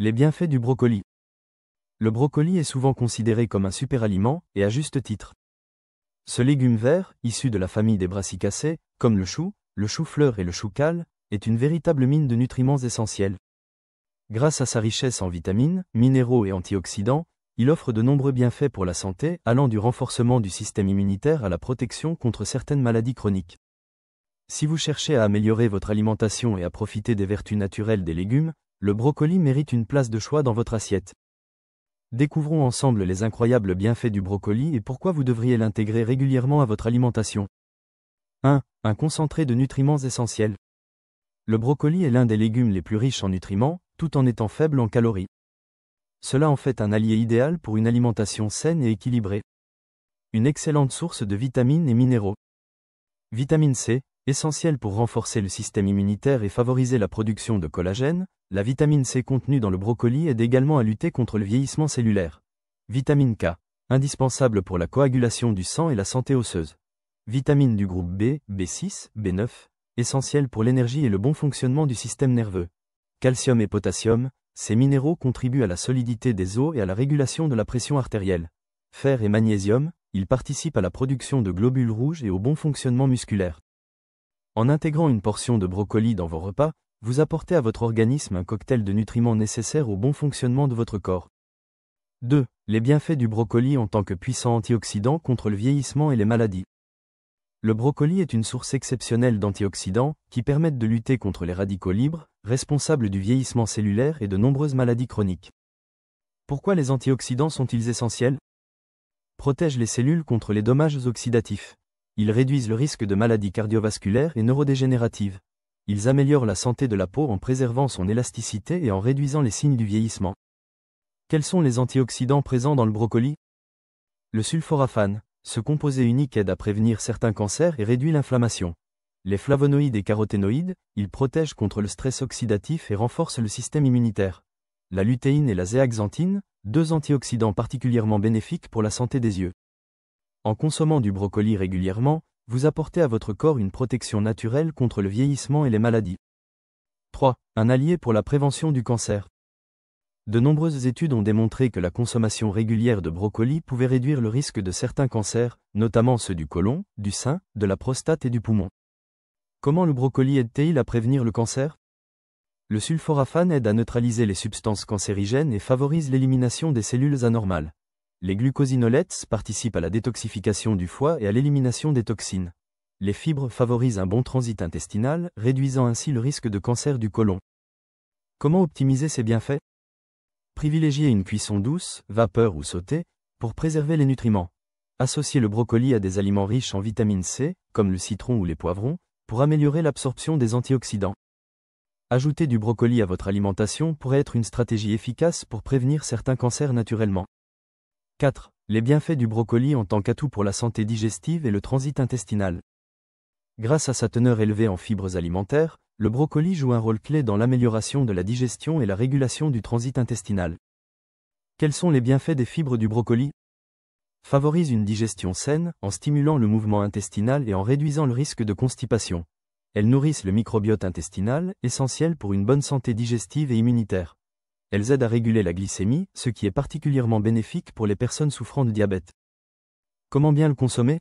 Les bienfaits du brocoli. Le brocoli est souvent considéré comme un superaliment, et à juste titre. Ce légume vert, issu de la famille des brassicacées, comme le chou-fleur et le chou-cale, est une véritable mine de nutriments essentiels. Grâce à sa richesse en vitamines, minéraux et antioxydants, il offre de nombreux bienfaits pour la santé, allant du renforcement du système immunitaire à la protection contre certaines maladies chroniques. Si vous cherchez à améliorer votre alimentation et à profiter des vertus naturelles des légumes, le brocoli mérite une place de choix dans votre assiette. Découvrons ensemble les incroyables bienfaits du brocoli et pourquoi vous devriez l'intégrer régulièrement à votre alimentation. 1. Un concentré de nutriments essentiels. Le brocoli est l'un des légumes les plus riches en nutriments, tout en étant faible en calories. Cela en fait un allié idéal pour une alimentation saine et équilibrée. Une excellente source de vitamines et minéraux. Vitamine C, essentielle pour renforcer le système immunitaire et favoriser la production de collagène, la vitamine C contenue dans le brocoli aide également à lutter contre le vieillissement cellulaire. Vitamine K, indispensable pour la coagulation du sang et la santé osseuse. Vitamines du groupe B, B6, B9, essentielles pour l'énergie et le bon fonctionnement du système nerveux. Calcium et potassium, ces minéraux contribuent à la solidité des os et à la régulation de la pression artérielle. Fer et magnésium, ils participent à la production de globules rouges et au bon fonctionnement musculaire. En intégrant une portion de brocoli dans vos repas, vous apportez à votre organisme un cocktail de nutriments nécessaires au bon fonctionnement de votre corps. 2. Les bienfaits du brocoli en tant que puissant antioxydant contre le vieillissement et les maladies. Le brocoli est une source exceptionnelle d'antioxydants qui permettent de lutter contre les radicaux libres, responsables du vieillissement cellulaire et de nombreuses maladies chroniques. Pourquoi les antioxydants sont-ils essentiels? Protègent les cellules contre les dommages oxydatifs. Ils réduisent le risque de maladies cardiovasculaires et neurodégénératives. Ils améliorent la santé de la peau en préservant son élasticité et en réduisant les signes du vieillissement. Quels sont les antioxydants présents dans le brocoli? Le sulforaphane, ce composé unique aide à prévenir certains cancers et réduit l'inflammation. Les flavonoïdes et caroténoïdes, ils protègent contre le stress oxydatif et renforcent le système immunitaire. La lutéine et la zéaxanthine, deux antioxydants particulièrement bénéfiques pour la santé des yeux. En consommant du brocoli régulièrement, vous apportez à votre corps une protection naturelle contre le vieillissement et les maladies. 3. Un allié pour la prévention du cancer. De nombreuses études ont démontré que la consommation régulière de brocoli pouvait réduire le risque de certains cancers, notamment ceux du côlon, du sein, de la prostate et du poumon. Comment le brocoli aide-t-il à prévenir le cancer? Le sulforaphane aide à neutraliser les substances cancérigènes et favorise l'élimination des cellules anormales. Les glucosinolates participent à la détoxification du foie et à l'élimination des toxines. Les fibres favorisent un bon transit intestinal, réduisant ainsi le risque de cancer du côlon. Comment optimiser ces bienfaits? Privilégiez une cuisson douce, vapeur ou sautée, pour préserver les nutriments. Associez le brocoli à des aliments riches en vitamine C, comme le citron ou les poivrons, pour améliorer l'absorption des antioxydants. Ajouter du brocoli à votre alimentation pourrait être une stratégie efficace pour prévenir certains cancers naturellement. 4. Les bienfaits du brocoli en tant qu'atout pour la santé digestive et le transit intestinal. Grâce à sa teneur élevée en fibres alimentaires, le brocoli joue un rôle clé dans l'amélioration de la digestion et la régulation du transit intestinal. Quels sont les bienfaits des fibres du brocoli? Favorise une digestion saine, en stimulant le mouvement intestinal et en réduisant le risque de constipation. Elles nourrissent le microbiote intestinal, essentiel pour une bonne santé digestive et immunitaire. Elles aident à réguler la glycémie, ce qui est particulièrement bénéfique pour les personnes souffrant de diabète. Comment bien le consommer?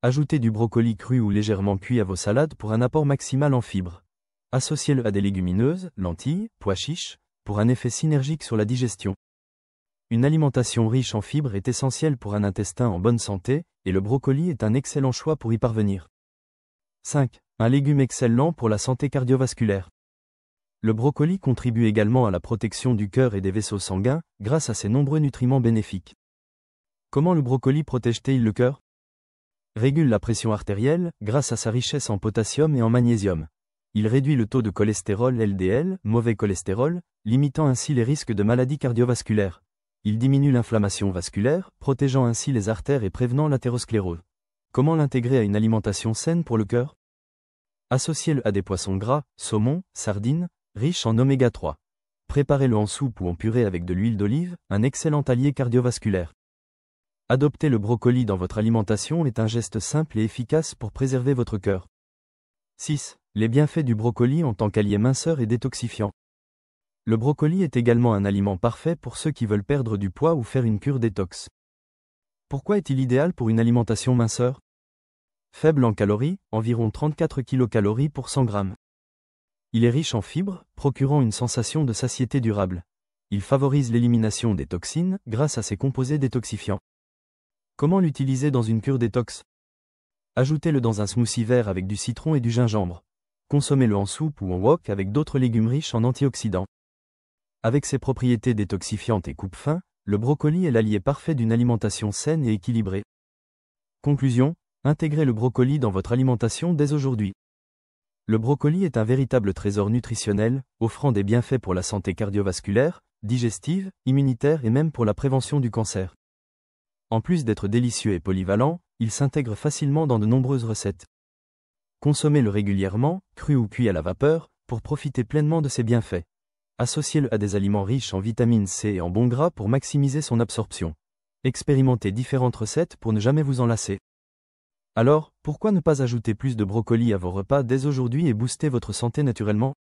Ajoutez du brocoli cru ou légèrement cuit à vos salades pour un apport maximal en fibres. Associez-le à des légumineuses, lentilles, pois chiches, pour un effet synergique sur la digestion. Une alimentation riche en fibres est essentielle pour un intestin en bonne santé, et le brocoli est un excellent choix pour y parvenir. 5. Un légume excellent pour la santé cardiovasculaire. Le brocoli contribue également à la protection du cœur et des vaisseaux sanguins, grâce à ses nombreux nutriments bénéfiques. Comment le brocoli protège-t-il le cœur? Régule la pression artérielle, grâce à sa richesse en potassium et en magnésium. Il réduit le taux de cholestérol LDL, mauvais cholestérol, limitant ainsi les risques de maladies cardiovasculaires. Il diminue l'inflammation vasculaire, protégeant ainsi les artères et prévenant l'athérosclérose. Comment l'intégrer à une alimentation saine pour le cœur? Associez-le à des poissons gras, saumon, sardines, riches en oméga 3. Préparez-le en soupe ou en purée avec de l'huile d'olive, un excellent allié cardiovasculaire. Adopter le brocoli dans votre alimentation est un geste simple et efficace pour préserver votre cœur. 6. Les bienfaits du brocoli en tant qu'allié minceur et détoxifiant. Le brocoli est également un aliment parfait pour ceux qui veulent perdre du poids ou faire une cure détox. Pourquoi est-il idéal pour une alimentation minceur? Faible en calories, environ 34 kcal pour 100 grammes. Il est riche en fibres, procurant une sensation de satiété durable. Il favorise l'élimination des toxines grâce à ses composés détoxifiants. Comment l'utiliser dans une cure détox? Ajoutez-le dans un smoothie vert avec du citron et du gingembre. Consommez-le en soupe ou en wok avec d'autres légumes riches en antioxydants. Avec ses propriétés détoxifiantes et coupe-faim, le brocoli est l'allié parfait d'une alimentation saine et équilibrée. Conclusion, intégrez le brocoli dans votre alimentation dès aujourd'hui. Le brocoli est un véritable trésor nutritionnel, offrant des bienfaits pour la santé cardiovasculaire, digestive, immunitaire et même pour la prévention du cancer. En plus d'être délicieux et polyvalent, il s'intègre facilement dans de nombreuses recettes. Consommez-le régulièrement, cru ou cuit à la vapeur, pour profiter pleinement de ses bienfaits. Associez-le à des aliments riches en vitamine C et en bons gras pour maximiser son absorption. Expérimentez différentes recettes pour ne jamais vous en lasser. Alors, pourquoi ne pas ajouter plus de brocoli à vos repas dès aujourd'hui et booster votre santé naturellement?